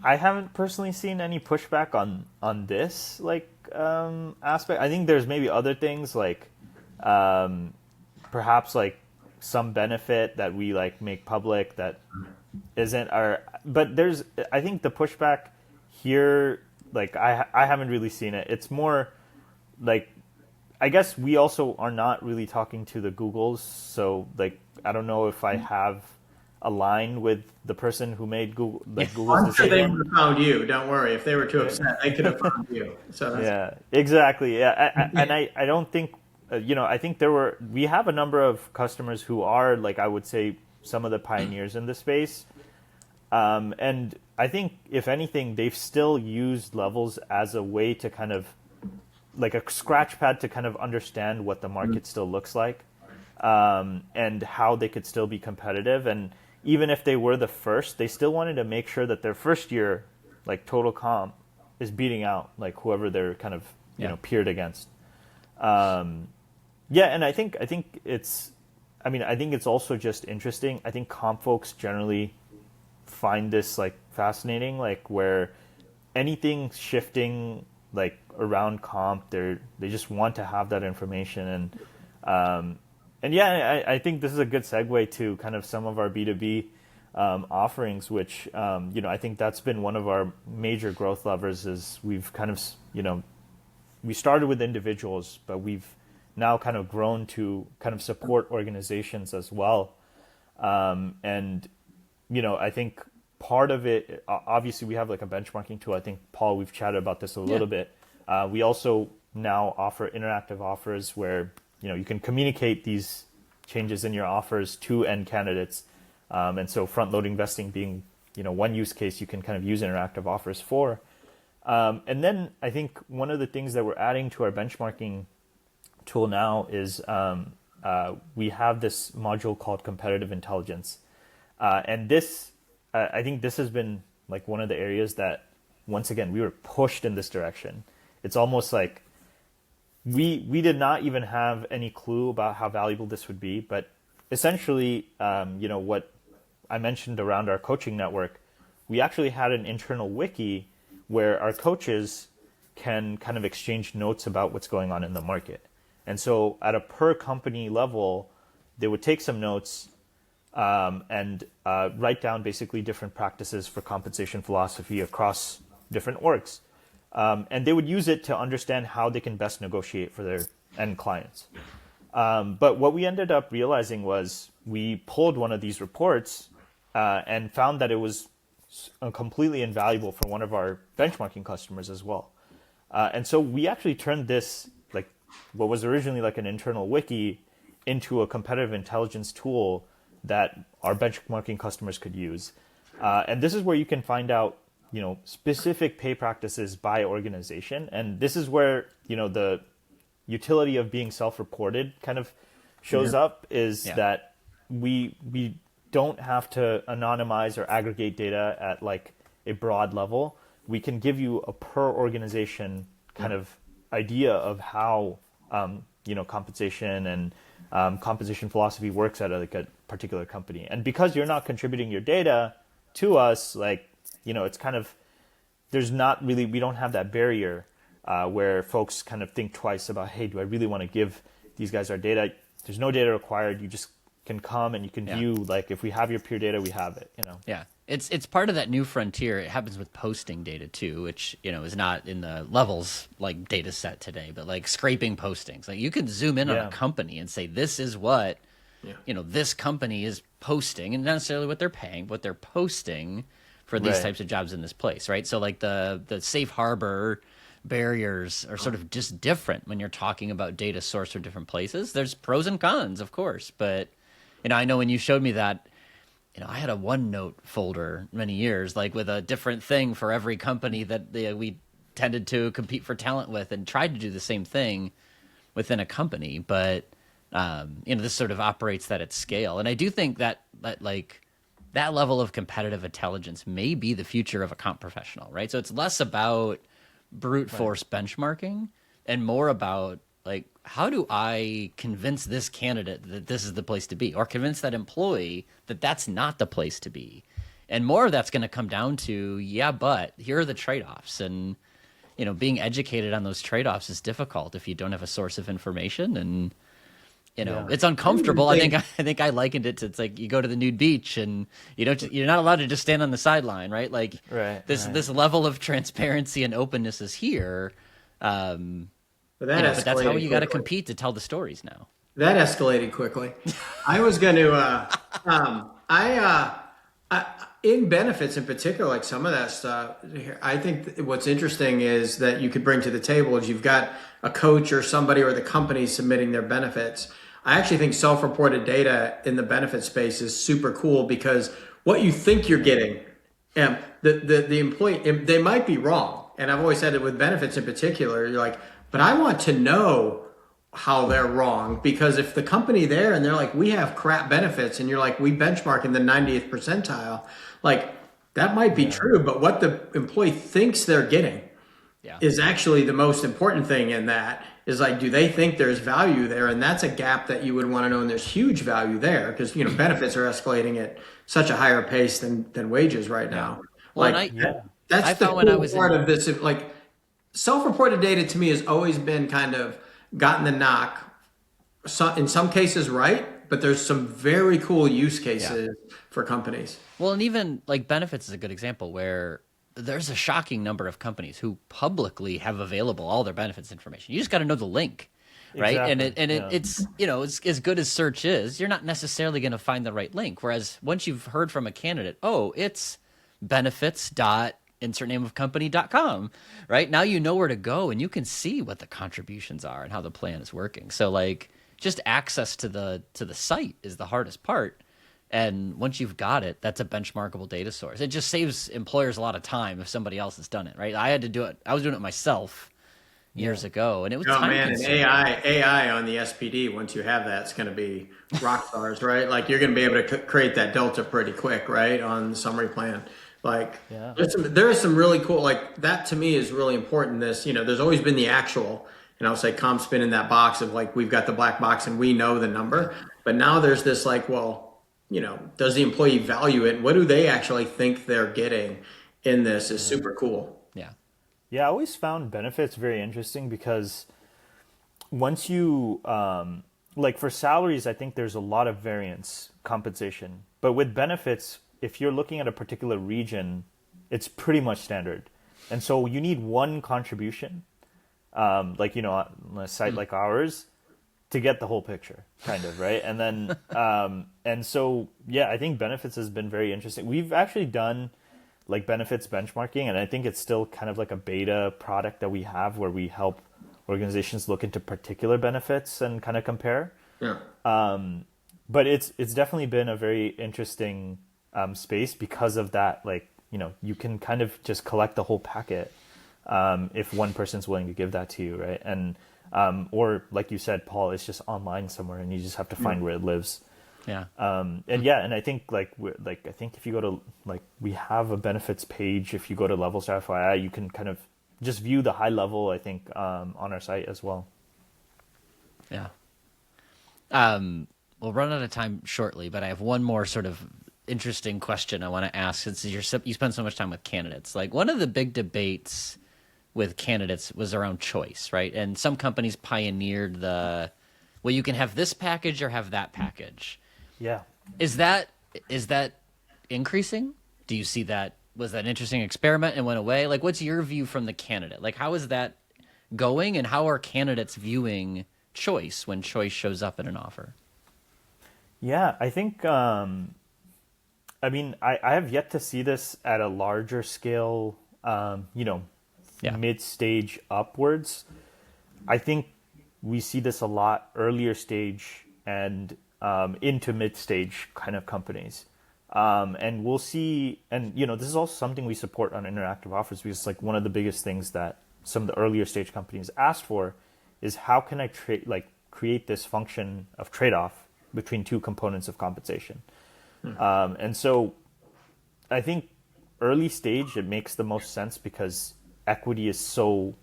Speaker 3: I haven't personally seen any pushback on this like aspect. I think there's maybe other things like perhaps like some benefit that we like make public that isn't our. But there's, I think the pushback here, like I haven't really seen it. It's more like, I guess we also are not really talking to the Googles, so like I don't know if I have aligned with the person who made Google's
Speaker 2: I'm sure they would
Speaker 3: decision.
Speaker 2: have found you. Don't worry. If they were too upset, they could have found you. So that's
Speaker 3: Yeah, exactly. Yeah, I don't think I think we have a number of customers who are like, I would say, some of the pioneers in the space, and I think if anything, they've still used levels as a way to kind of like a scratch pad to kind of understand what the market still looks like, and how they could still be competitive. And even if they were the first, they still wanted to make sure that their first year, like total comp, is beating out like whoever they're kind of peered against. Yeah, and I think it's, I mean, I think it's also just interesting. I think comp folks generally find this like fascinating, like where anything shifting like around comp, they just want to have that information. And yeah, I think this is a good segue to kind of some of our B2B offerings, which I think that's been one of our major growth levers. Is we've kind of we started with individuals, but we've now kind of grown to kind of support organizations as well. And I think part of it, obviously, we have like a benchmarking tool. I think, Paul, we've chatted about this a little bit. We also now offer interactive offers where you can communicate these changes in your offers to end candidates. And so front-loading vesting being one use case you can kind of use interactive offers for. And then I think one of the things that we're adding to our benchmarking tool now is we have this module called competitive intelligence. And this, I think this has been like one of the areas that, once again, we were pushed in this direction. It's almost like we did not even have any clue about how valuable this would be. But essentially, what I mentioned around our coaching network, we actually had an internal wiki where our coaches can kind of exchange notes about what's going on in the market. And so at a per company level, they would take some notes and write down basically different practices for compensation philosophy across different orgs. And they would use it to understand how they can best negotiate for their end clients. But what we ended up realizing was we pulled one of these reports and found that it was completely invaluable for one of our benchmarking customers as well. And so we actually turned this, like what was originally like an internal wiki, into a competitive intelligence tool that our benchmarking customers could use. And this is where you can find out, specific pay practices by organization. And this is where, the utility of being self-reported kind of shows up, is that we don't have to anonymize or aggregate data at like a broad level. We can give you a per organization kind of idea of how compensation and compensation philosophy works at a particular company. And because you're not contributing your data to us, like it's kind of, there's not really, we don't have that barrier where folks kind of think twice about, hey, do I really want to give these guys our data? There's no data required. You just can come and you can view, like, if we have your peer data, we have it.
Speaker 1: Yeah, it's part of that new frontier. It happens with posting data too, which is not in the levels like data set today, but like scraping postings. Like you could zoom in on a company and say, this is what this company is posting, and not necessarily what they're paying, what they're posting for these types of jobs in this place, right? So like the safe harbor barriers are sort of just different when you're talking about data source from different places. There's pros and cons, of course, but I know when you showed me that, I had a OneNote folder many years, like with a different thing for every company that we tended to compete for talent with, and tried to do the same thing within a company. But this sort of operates that at scale, and I do think that like that level of competitive intelligence may be the future of a comp professional, right? So it's less about brute force benchmarking and more about like, how do I convince this candidate that this is the place to be, or convince that employee that that's not the place to be? And more of that's going to come down to, yeah, but here are the trade-offs. And, being educated on those trade-offs is difficult if you don't have a source of information. And, it's uncomfortable. I think I likened it to, it's like you go to the nude beach and you're not allowed to just stand on the sideline, right? Like this level of transparency and openness is here.
Speaker 2: But
Speaker 1: but that's how you got to compete to tell the stories now.
Speaker 2: That escalated quickly. I was going to, in benefits in particular, like some of that stuff, I think what's interesting is that you could bring to the table is you've got a coach or somebody or the company submitting their benefits. I actually think self-reported data in the benefit space is super cool, because what you think you're getting, the employee, they might be wrong. And I've always said it with benefits in particular, you're like, but I want to know how they're wrong, because if the company there and they're like, we have crap benefits, and you're like, we benchmark in the 90th percentile, like that might be true, but what the employee thinks they're getting is actually the most important thing in that. Is like, do they think there's value there? And that's a gap that you would want to know, and there's huge value there, because benefits are escalating at such a higher pace than wages right now.
Speaker 1: Well,
Speaker 2: that's the cool part of this. Like, self-reported data to me has always been kind of gotten the knock, in some cases right, but there's some very cool use cases for companies.
Speaker 1: Well, and even like benefits is a good example, where there's a shocking number of companies who publicly have available all their benefits information. You just got to know the link, right? Exactly. It's it's as good as search is, you're not necessarily going to find the right link. Whereas once you've heard from a candidate, it's benefits.insertnameofcompany.com, right? Now you know where to go, and you can see what the contributions are and how the plan is working. So like, just access to the site is the hardest part. And once you've got it, that's a benchmarkable data source. It just saves employers a lot of time if somebody else has done it, right? I had to do it. I was doing it myself years ago, and it was time consuming.
Speaker 2: And AI on the SPD, once you have that, it's going to be rock stars, right? Like, you're going to be able to create that delta pretty quick, right, on the summary plan. Like, there is some really cool, like, that to me is really important. There's always been the actual, and I'll say comp's been in that box of like, we've got the black box and we know the number. But now there's this like, well, does the employee value it? What do they actually think they're getting in this is super cool.
Speaker 3: Yeah, I always found benefits very interesting, because once you, like for salaries, I think there's a lot of variance compensation. But with benefits, if you're looking at a particular region, it's pretty much standard. And so you need one contribution, on a site like ours, to get the whole picture, kind of, right? And then, and so, I think benefits has been very interesting. We've actually done like benefits benchmarking, and I think it's still kind of like a beta product that we have, where we help organizations look into particular benefits and kind of compare.
Speaker 2: Yeah.
Speaker 3: But it's definitely been a very interesting space because of that. Like, you can kind of just collect the whole packet if one person's willing to give that to you, right? And or like you said, Paul, it's just online somewhere, and you just have to find where it lives.
Speaker 1: Yeah.
Speaker 3: And I think I think if you go to, like, we have a benefits page. If you go to levels.fyi, you can kind of just view the high level, I think, on our site as well.
Speaker 1: Yeah. We'll run out of time shortly, but I have one more sort of interesting question I want to ask, since you spend so much time with candidates. Like, one of the big debates with candidates was around choice, right? And some companies pioneered you can have this package or have that package.
Speaker 3: Yeah.
Speaker 1: Is that increasing? Do you see that? Was that an interesting experiment and went away? Like, what's your view from the candidate? Like, how is that going, and how are candidates viewing choice when choice shows up in an offer?
Speaker 3: Yeah, I think, I have yet to see this at a larger scale, mid-stage upwards. I think we see this a lot earlier stage, and into mid-stage kind of companies. And we'll see, and this is also something we support on interactive offers, because like one of the biggest things that some of the earlier stage companies asked for is how can I create this function of trade-off between two components of compensation. And so I think early stage, it makes the most sense because equity is so,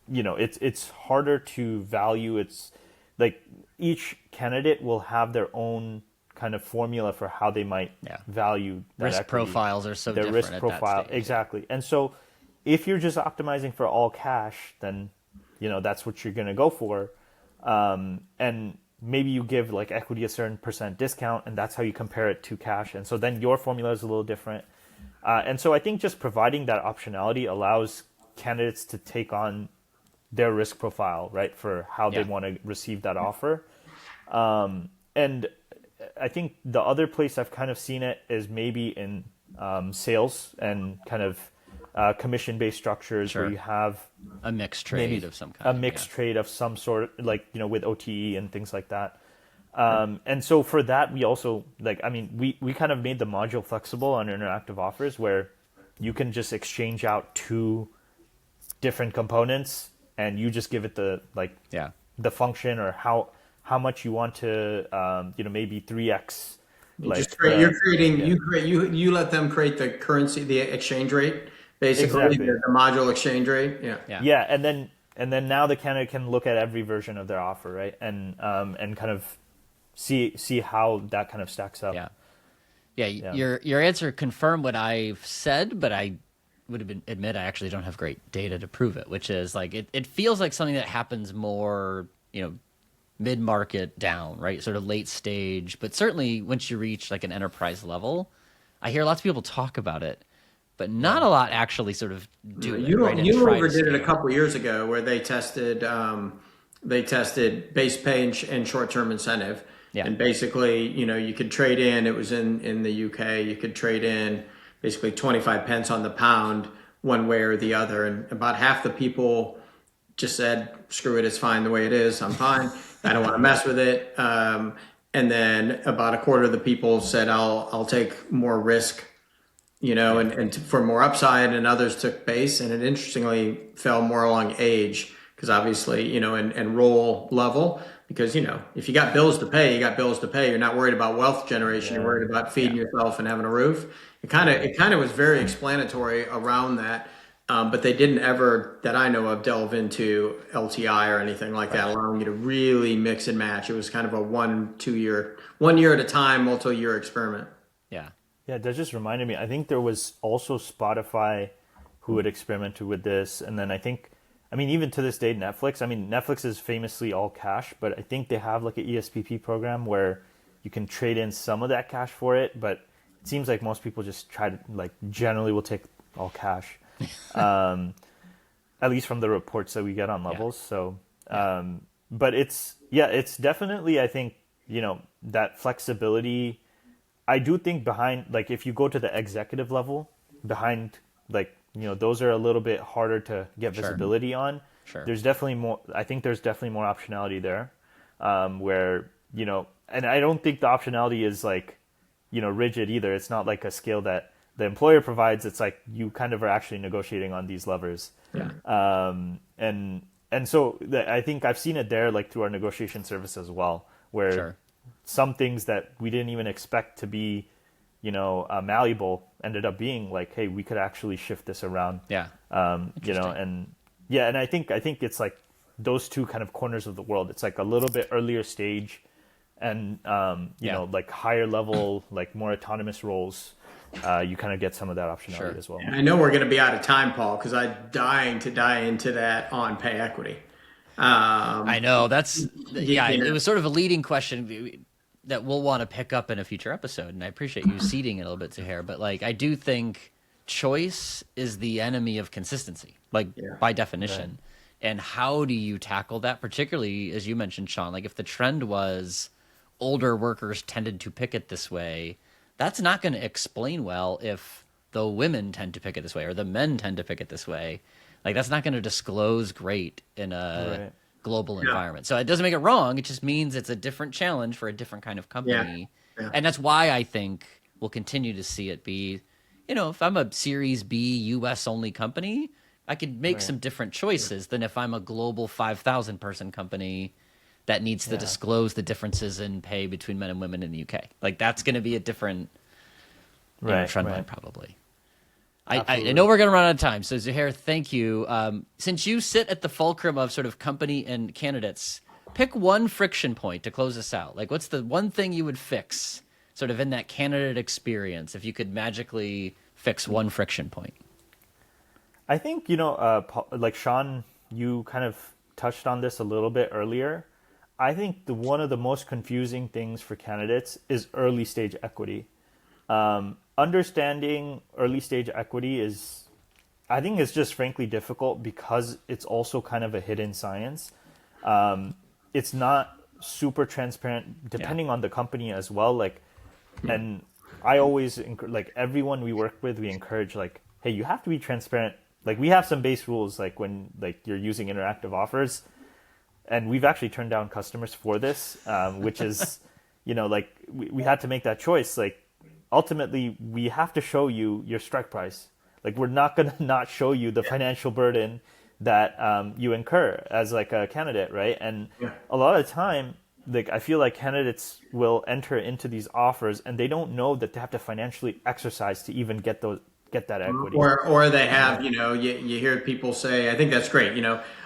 Speaker 3: it's harder to value. It's like each candidate will have their own kind of formula for how they might value that
Speaker 1: risk
Speaker 3: equity.
Speaker 1: Profiles are so
Speaker 3: their
Speaker 1: different
Speaker 3: risk
Speaker 1: at
Speaker 3: profile
Speaker 1: that stage.
Speaker 3: exactly. And so if you're just optimizing for all cash, then that's what you're going to go for. And maybe you give like equity a certain % discount, and that's how you compare it to cash. And so then your formula is a little different. And so I think just providing that optionality allows candidates to take on their risk profile, right, for how they want to receive that offer. And I think the other place I've kind of seen it is maybe in sales and kind of commission-based structures where you have
Speaker 1: a mixed trade of some kind.
Speaker 3: A mixed trade of some sort, like, with OTE and things like that. And so for that, we also, we kind of made the module flexible on interactive offers where you can just exchange out two different components and you just give it the function or how much you want to, maybe 3x.
Speaker 2: You let them create the currency, the exchange rate, basically the module exchange rate.
Speaker 3: Yeah. And then now the candidate can look at every version of their offer, right? And kind of see how that kind of stacks up.
Speaker 1: Yeah. Your answer confirmed what I've said, but I would admit I actually don't have great data to prove it, which is like it feels like something that happens more, mid-market down, right? Sort of late stage, but certainly once you reach like an enterprise level, I hear lots of people talk about it, but not a lot actually sort of do it.
Speaker 2: Unilever did it a couple years ago where they tested base pay and short-term incentive. And basically, you could trade in, it was in the UK, you could trade in basically 25 pence on the pound one way or the other. And about half the people just said, screw it, it's fine the way it is, I'm fine. I don't want to mess with it. And then about a quarter of the people said, I'll take more risk, and for more upside, and others took base. And it interestingly fell more along age because obviously, and role level. Because, if you got bills to pay, you got bills to pay. You're not worried about wealth generation. You're worried about feeding yourself and having a roof. It kind of was very explanatory around that. But they didn't ever, that I know of, delve into LTI or anything like that, allowing you to really mix and match. It was kind of a 1 year at a time, multi-year experiment.
Speaker 3: Yeah, that just reminded me. I think there was also Spotify who had experimented with this. And then even to this day, Netflix is famously all cash, but I think they have like an ESPP program where you can trade in some of that cash for it. But it seems like most people just generally will take all cash. At least from the reports that we get on Levels. So, but it's definitely, I think, that flexibility. I do think behind, if you go to the executive level, behind, those are a little bit harder to get visibility on. There's definitely more, I think there's definitely more optionality there, where, and I don't think the optionality is rigid either. It's not like a scale that the employer provides. It's like you kind of are actually negotiating on these levers. And so I think I've seen it there, through our negotiation service as well, where some things that we didn't even expect to be, malleable ended up being hey, we could actually shift this around. And I think it's those two kind of corners of the world. It's a little bit earlier stage and, higher level, more autonomous roles. You kind of get some of that optionality as well.
Speaker 2: And I know we're going to be out of time, Paul, because I'm dying to dive into that on pay equity.
Speaker 1: I know it was sort of a leading question that we'll want to pick up in a future episode, and I appreciate you seeding it a little bit to here. But I do think choice is the enemy of consistency, by definition. Right. And how do you tackle that? Particularly, as you mentioned, Sean, if the trend was older workers tended to pick it this way, that's not going to explain well if the women tend to pick it this way or the men tend to pick it this way. That's not going to disclose great in a global
Speaker 2: Yeah.
Speaker 1: environment. So it doesn't make it wrong. It just means it's a different challenge for a different kind of company.
Speaker 2: Yeah.
Speaker 1: And that's why I think we'll continue to see it be, if I'm a Series B US only company, I could make some different choices than if I'm a global 5,000 person company that needs to disclose the differences in pay between men and women in the UK. Like that's going to be a different trend line probably. I know we're going to run out of time. So Zuhair, thank you. Since you sit at the fulcrum of sort of company and candidates, pick one friction point to close us out. Like what's the one thing you would fix sort of in that candidate experience if you could magically fix one friction point?
Speaker 3: I think, like Sean, you kind of touched on this a little bit earlier. I think one of the most confusing things for candidates is early stage equity. Understanding early stage equity I think it's just frankly difficult because it's also kind of a hidden science. It's not super transparent depending on the company as well. And I always, like everyone we work with, we encourage like, hey, you have to be transparent. Like we have some base rules, like when like you're using interactive offers, and we've actually turned down customers for this, which is, like we had to make that choice. Like ultimately we have to show you your strike price. Like we're not going to not show you the financial burden that you incur as like a candidate, right? And a lot of the time, like I feel like candidates will enter into these offers and they don't know that they have to financially exercise to even get that equity.
Speaker 2: Or they have, you hear people say, I think that's great.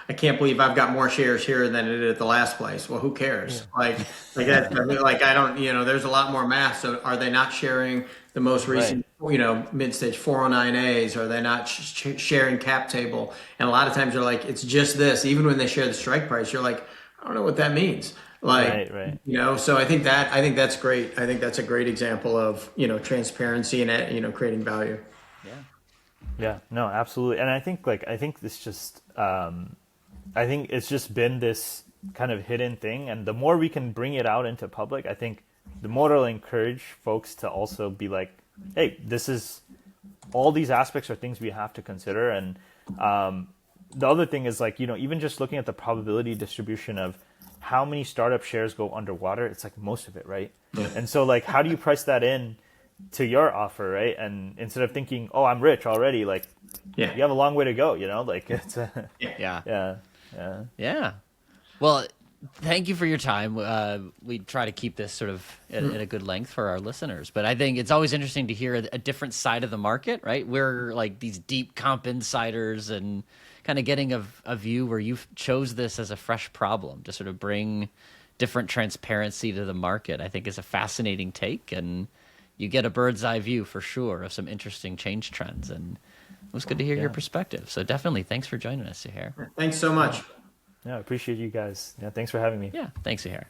Speaker 2: I can't believe I've got more shares here than I did at the last place. Well, who cares? Like that, like I don't, there's a lot more math. So are they not sharing the most recent, mid-stage 409As? Are they not sharing cap table? And a lot of times you're like, it's just this. Even when they share the strike price, you're like, I don't know what that means. Like,
Speaker 3: right.
Speaker 2: So I think that's great. I think that's a great example of, transparency and, creating value.
Speaker 3: Yeah, no, absolutely. And I think this just, I think it's just been this kind of hidden thing. And the more we can bring it out into public, I think the more it'll encourage folks to also be like, hey, all these aspects are things we have to consider. And the other thing is like, even just looking at the probability distribution of how many startup shares go underwater, it's like most of it, right? Yeah. And so like, how do you price that in to your offer, right? And instead of thinking, oh, I'm rich already, like, you have a long way to go, like it's
Speaker 1: yeah. Well, thank you for your time. We try to keep this sort of at a good length for our listeners, but I think it's always interesting to hear a different side of the market, right? We're like these deep comp insiders and kind of getting a view where you chose this as a fresh problem to sort of bring different transparency to the market. I think is a fascinating take, and you get a bird's eye view for sure of some interesting change trends. And it was good to hear your perspective. So definitely thanks for joining us, Zuhair.
Speaker 2: Thanks so much.
Speaker 3: Yeah, I appreciate you guys. Yeah, thanks for having me.
Speaker 1: Yeah, thanks, Zuhair.